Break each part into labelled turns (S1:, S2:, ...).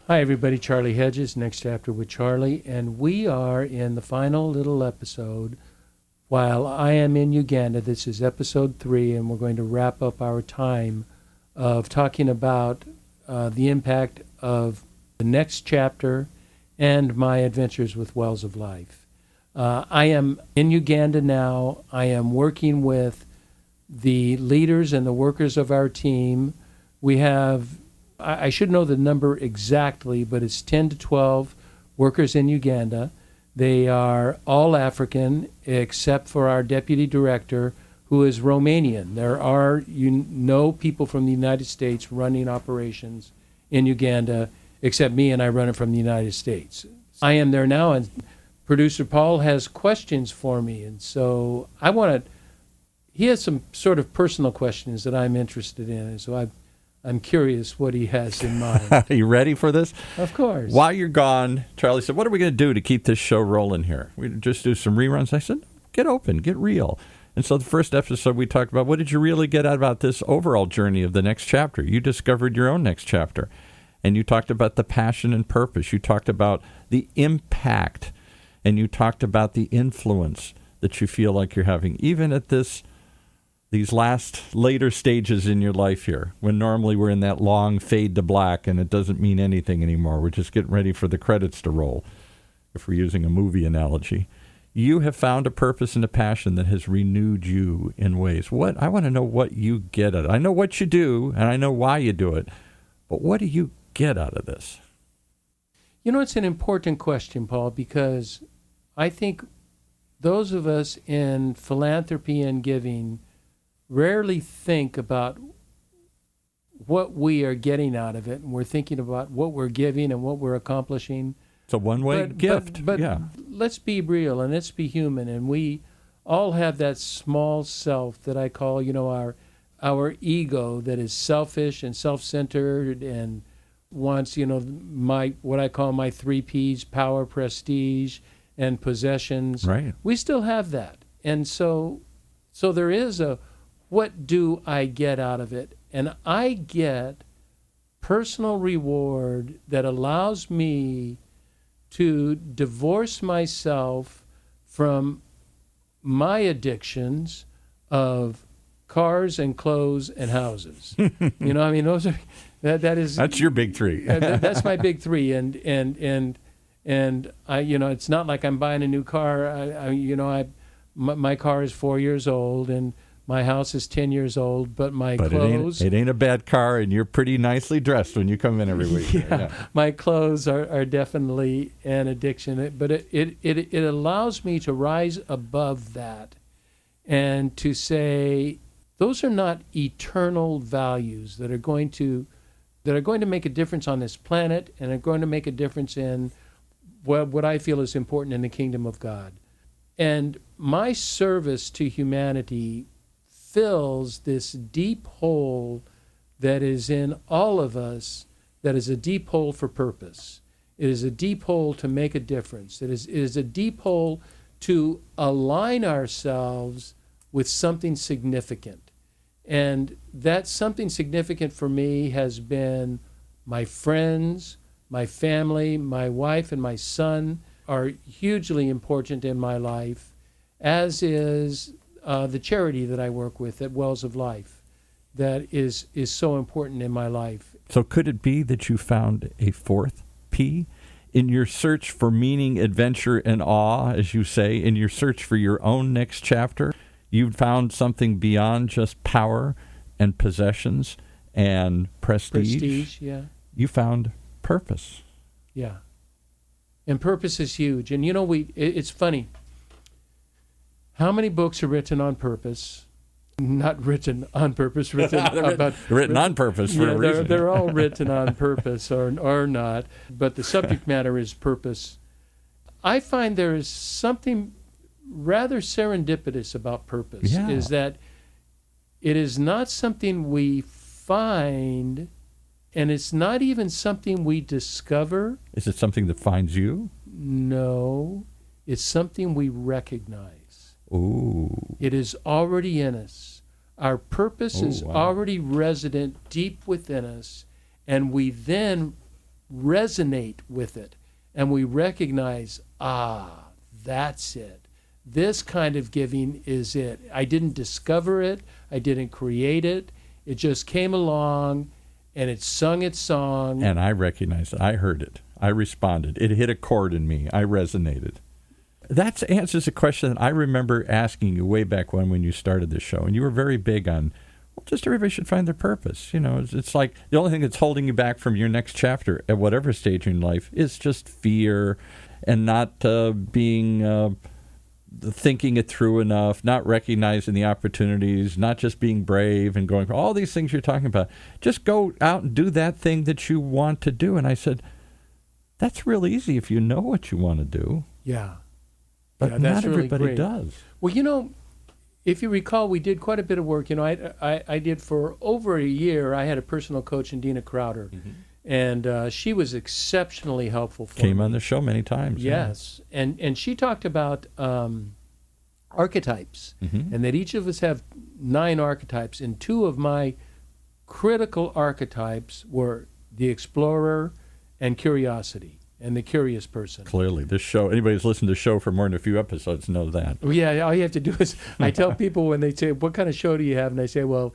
S1: Hi, everybody. Charlie Hedges, Next Chapter with Charlie, and we are in the final little episode. While I am in Uganda, this is episode 3, and we're going to wrap up our time of talking about the impact of the next chapter and my adventures with Wells of Life. I am in Uganda now. I am working with the leaders and the workers of our team. We have, I should know the number exactly, but it's 10 to 12 workers in Uganda. They are all African except for our deputy director, who is Romanian. There are no people from the United States running operations in Uganda except me, and I run it from the United States. I am there now, and producer Paul has questions for me, and so he has some sort of personal questions that I'm interested in, and so I'm curious what he has in mind.
S2: Are you ready for this?
S1: Of course.
S2: While you're gone, Charlie said, what are we going to do to keep this show rolling here? We just do some reruns. I said, get open, get real. And so the first episode we talked about, what did you really get out about this overall journey of the next chapter? You discovered your own next chapter. And you talked about the passion and purpose. You talked about the impact. And you talked about the influence that you feel like you're having, even at these last later stages in your life here, when normally we're in that long fade to black and it doesn't mean anything anymore. We're just getting ready for the credits to roll, if we're using a movie analogy. You have found a purpose and a passion that has renewed you in ways. I want to know what you get out of it. I know what you do, and I know why you do it, but what do you get out of this?
S1: You know, it's an important question, Paul, because I think those of us in philanthropy and giving rarely think about what we are getting out of it, and we're thinking about what we're giving and what we're accomplishing.
S2: It's a one-way gift.
S1: But
S2: yeah.
S1: Let's be real and let's be human, and we all have that small self that I call, our ego, that is selfish and self-centered and wants, what I call my 3 Ps: power, prestige, and possessions.
S2: Right.
S1: We still have that, and so there is a what do I get out of it, and I get personal reward that allows me to divorce myself from my addictions of cars and clothes and houses. Those are that's your
S2: big 3.
S1: That's my big 3, and I, it's not like I'm buying a new car. My car is 4 years old, and my house is 10 years old, but clothes...
S2: It ain't a bad car, and you're pretty nicely dressed when you come in every week.
S1: Yeah. My clothes are definitely an addiction, but it allows me to rise above that and to say, those are not eternal values that are going to make a difference on this planet and are going to make a difference in what I feel is important in the kingdom of God. And my service to humanity fills this deep hole that is in all of us, that is a deep hole for purpose. It is a deep hole to make a difference. It is a deep hole to align ourselves with something significant. And that something significant for me has been my friends, my family, my wife, and my son are hugely important in my life, as is the charity that I work with at Wells of Life, that is so important in my life.
S2: So could it be that you found a 4th P in your search for meaning, adventure, and awe, as you say, in your search for your own next chapter? You found something beyond just power and possessions and prestige.
S1: Prestige, yeah.
S2: You found purpose.
S1: Yeah. And purpose is huge. And it's funny. How many books are written on purpose? Not written on purpose, written
S2: on purpose for a reason.
S1: They're all written on purpose or not, but the subject matter is purpose. I find there is something rather serendipitous about purpose, is that it is not something we find, and it's not even something we discover.
S2: Is it something that finds you?
S1: No, it's something we recognize.
S2: Ooh.
S1: It is already in us. Our purpose is already resident deep within us, and we then resonate with it, and we recognize, that's it. This kind of giving is it. I didn't discover it. I didn't create it. It just came along, and it sung its song.
S2: And I recognized it. I heard it. I responded. It hit a chord in me. I resonated. That answers a question that I remember asking you way back when you started this show, and you were very big on, well, just everybody should find their purpose. You know, it's like the only thing that's holding you back from your next chapter at whatever stage in life is just fear and not thinking it through enough, not recognizing the opportunities, not just being brave and going for all these things you're talking about. Just go out and do that thing that you want to do. And I said, that's real easy if you know what you want to do.
S1: Yeah.
S2: But
S1: yeah,
S2: not
S1: really
S2: everybody
S1: great.
S2: does.
S1: Well, you know, if you recall, we did quite a bit of work. You know, I did for over a year. I had a personal coach, Dina Crowder, and she was exceptionally helpful for me.
S2: Came on the show many times.
S1: Yes,
S2: yeah.
S1: and she talked about archetypes, and that each of us have 9 archetypes, and 2 of my critical archetypes were the explorer and curiosity. And the curious person.
S2: Clearly, this show, anybody who's listened to the show for more than a few episodes knows that.
S1: Yeah, all you have to do is, I tell people when they say, what kind of show do you have? And I say, well,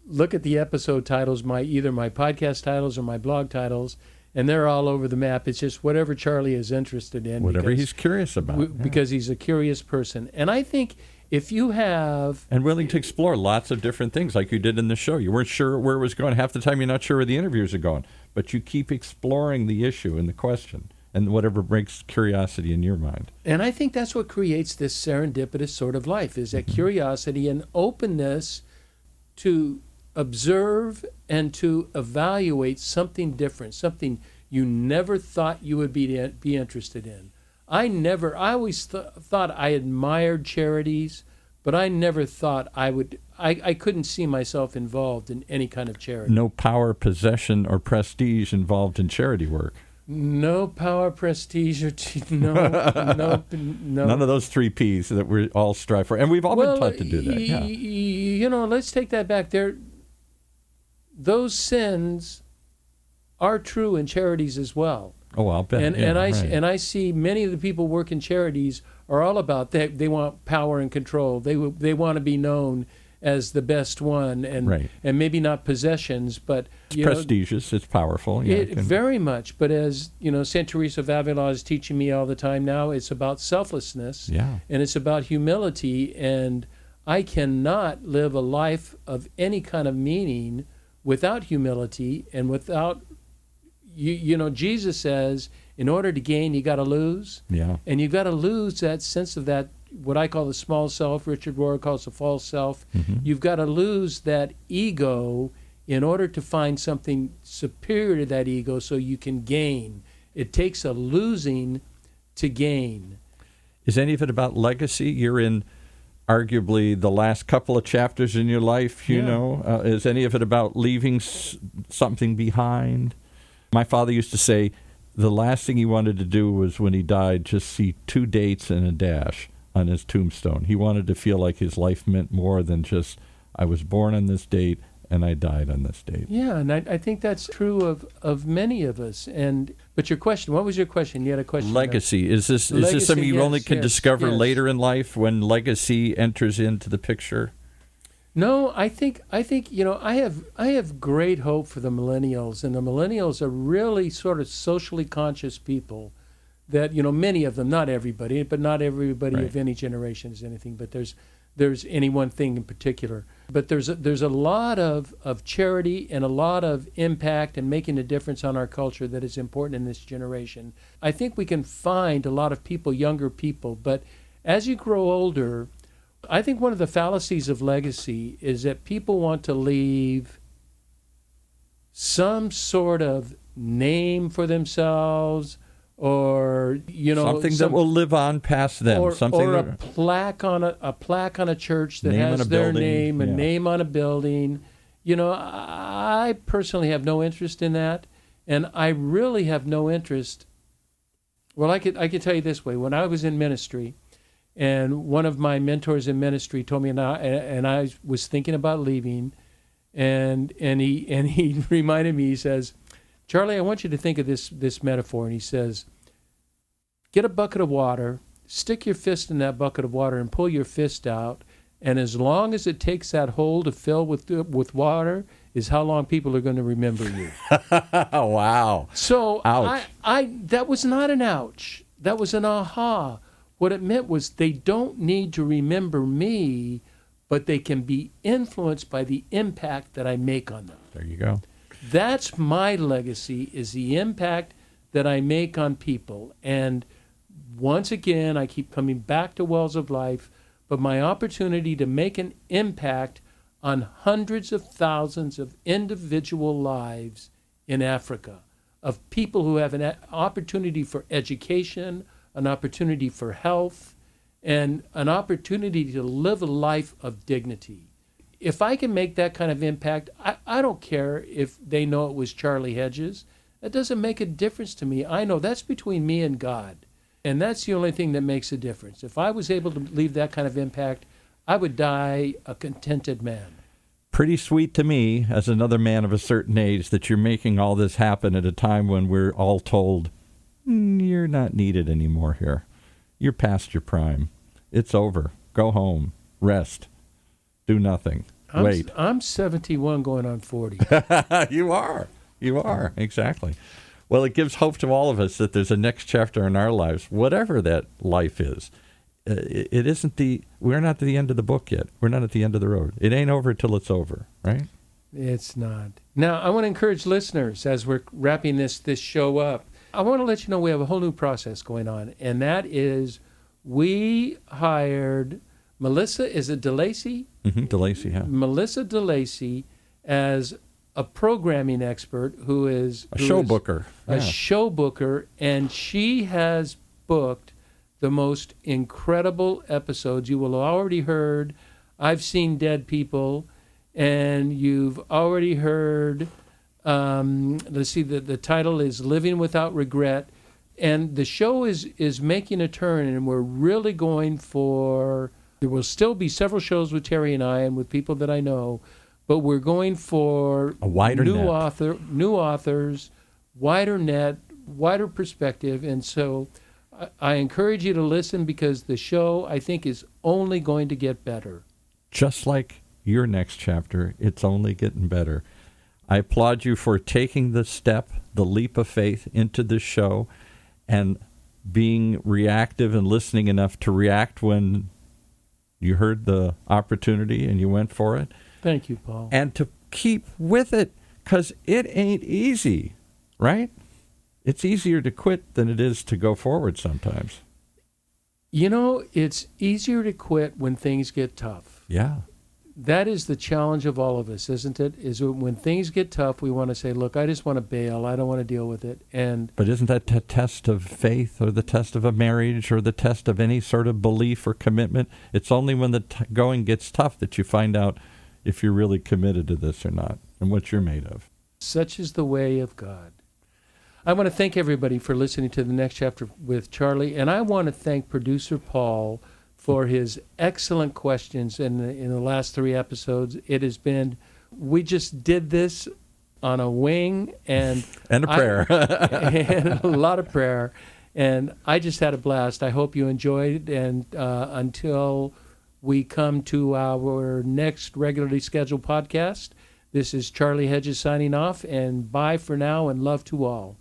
S1: look at the episode titles, either my podcast titles or my blog titles, and they're all over the map. It's just whatever Charlie is interested in.
S2: Whatever he's curious about.
S1: Because he's a curious person. And I think if you have...
S2: And willing to explore lots of different things like you did in the show. You weren't sure where it was going. Half the time you're not sure where the interviews are going. But you keep exploring the issue and the question and whatever breaks curiosity in your mind.
S1: And I think that's what creates this serendipitous sort of life, is that curiosity and openness to observe and to evaluate something different, something you never thought you would be interested in. I always thought I admired charities, but I never thought I couldn't see myself involved in any kind of charity.
S2: No power, possession, or prestige involved in charity work.
S1: No power, prestige, or no.
S2: None of those 3 Ps that we all strive for. And we've all been taught to do that. Yeah.
S1: You know, let's take that back. Those sins are true in charities as well.
S2: Oh, I'll bet.
S1: And I see many of the people work in charities are all about that. They want power and control. They want to be known as the best one, and maybe not possessions, but
S2: it's prestigious. It's powerful. Yeah,
S1: very much. But as you know, Saint Teresa of Avila is teaching me all the time now. It's about selflessness, and it's about humility. And I cannot live a life of any kind of meaning without humility and without. You know, Jesus says, in order to gain, you got to lose. Yeah. And you got to lose that sense of that, what I call the small self, Richard Rohr calls the false self. You've got to lose that ego in order to find something superior to that ego so you can gain. It takes a losing to gain.
S2: Is any of it about legacy? You're in arguably the last couple of chapters in your life, you know. Is any of it about leaving something behind? My father used to say the last thing he wanted to do was, when he died, just see 2 dates and a dash on his tombstone. He wanted to feel like his life meant more than just, I was born on this date and I died on this date.
S1: Yeah, and I think that's true of many of us. But your question, what was your question? You had a question.
S2: Legacy. Is this something you only can discover later in life, when legacy enters into the picture?
S1: No, I think you know, I have great hope for the millennials, and the millennials are really sort of socially conscious people that, you know, many of them, not everybody, but not everybody of any generation is anything, but there's any one thing in particular. But there's a lot of charity and a lot of impact and making a difference on our culture that is important in this generation. I think we can find a lot of people, younger people, but as you grow older, I think one of the fallacies of legacy is that people want to leave some sort of name for themselves, or, you know,
S2: something that will live on past them,
S1: or a plaque on a church that has their name, a name on a building. You know, I personally have no interest in that, and I really have no interest. Well, I could tell you this way: when I was in ministry, and one of my mentors in ministry told me, and I was thinking about leaving, and he reminded me. He says, Charlie, I want you to think of this metaphor. And he says, get a bucket of water, stick your fist in that bucket of water and pull your fist out. And as long as it takes that hole to fill with water is how long people are going to remember you.
S2: Wow.
S1: So
S2: ouch.
S1: That was not an ouch. That was an aha. What it meant was they don't need to remember me, but they can be influenced by the impact that I make on them.
S2: There you go.
S1: That's my legacy, is the impact that I make on people. And once again, I keep coming back to Wells of Life, but my opportunity to make an impact on hundreds of thousands of individual lives in Africa, of people who have an opportunity for education, an opportunity for health, and an opportunity to live a life of dignity. If I can make that kind of impact, I don't care if they know it was Charlie Hedges. That doesn't make a difference to me. I know that's between me and God. And that's the only thing that makes a difference. If I was able to leave that kind of impact, I would die a contented man.
S2: Pretty sweet to me, as another man of a certain age, that you're making all this happen at a time when we're all told, you're not needed anymore here. You're past your prime. It's over. Go home. Rest. Do nothing. Wait.
S1: I'm 71 going on 40.
S2: You are. You are. Exactly. Well, it gives hope to all of us that there's a next chapter in our lives, whatever that life is. It isn't we're not at the end of the book yet. We're not at the end of the road. It ain't over till it's over, right?
S1: It's not. Now, I want to encourage listeners as we're wrapping this show up. I want to let you know we have a whole new process going on, and that is we hired Melissa, is it DeLacy?
S2: Mm-hmm, DeLacy, yeah.
S1: Melissa DeLacy as a programming expert who is
S2: a show booker.
S1: A show booker, and she has booked the most incredible episodes. You will have already heard I've Seen Dead People, and you've already heard, let's see, the title is Living Without Regret. And the show is making a turn, and we're really going for, there will still be several shows with Terry and I and with people that I know, but we're going for
S2: a wider
S1: new
S2: net.
S1: New authors, wider net, wider perspective. And so I encourage you to listen, because the show, I think, is only going to get better.
S2: Just like your next chapter, it's only getting better. I applaud you for taking the step, the leap of faith into this show, and being reactive and listening enough to react when you heard the opportunity and you went for it.
S1: Thank you, Paul.
S2: And to keep with it, because it ain't easy, right? It's easier to quit than it is to go forward sometimes.
S1: You know, it's easier to quit when things get tough.
S2: Yeah.
S1: That is the challenge of all of us, isn't it? Is when things get tough, we want to say, look, I just want to bail. I don't want to deal with it.
S2: But isn't that the test of faith, or the test of a marriage, or the test of any sort of belief or commitment? It's only when the going gets tough that you find out if you're really committed to this or not, and what you're made of.
S1: Such is the way of God. I want to thank everybody for listening to the next chapter with Charlie, and I want to thank producer Paul for his excellent questions in the last 3 episodes. It has been, we just did this on a wing and
S2: a prayer.
S1: And a lot of prayer, and I just had a blast. I hope you enjoyed it, and until we come to our next regularly scheduled podcast, this is Charlie Hedges signing off, and bye for now, and love to all.